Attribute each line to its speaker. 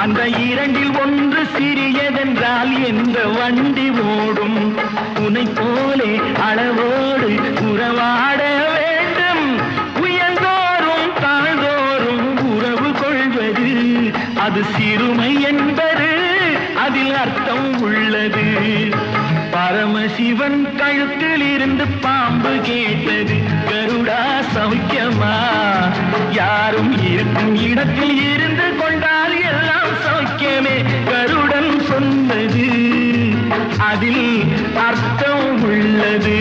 Speaker 1: அந்த இரண்டில் ஒன்று சிறியதென்றால் எந்த வண்டி ஓடும்? உனை போலே அளவோடு உறவாட வேண்டும். உயர்ந்தோறும் தாழ்ந்தோறும் உறவு கொள்வது அது சிறுமை என்பது அதில் அர்த்தம் உள்ளது. பரமசிவன் கழுத்தில் இருந்து பாம்பு கேட்டது, கருடா சௌக்கியமா? யாரும் இருக்கும் இடத்தில் இருந்து கொண்டால் எல்லாம் சௌக்கியமே. கருடன் சொன்னது அதில் அர்த்தம் உள்ளது.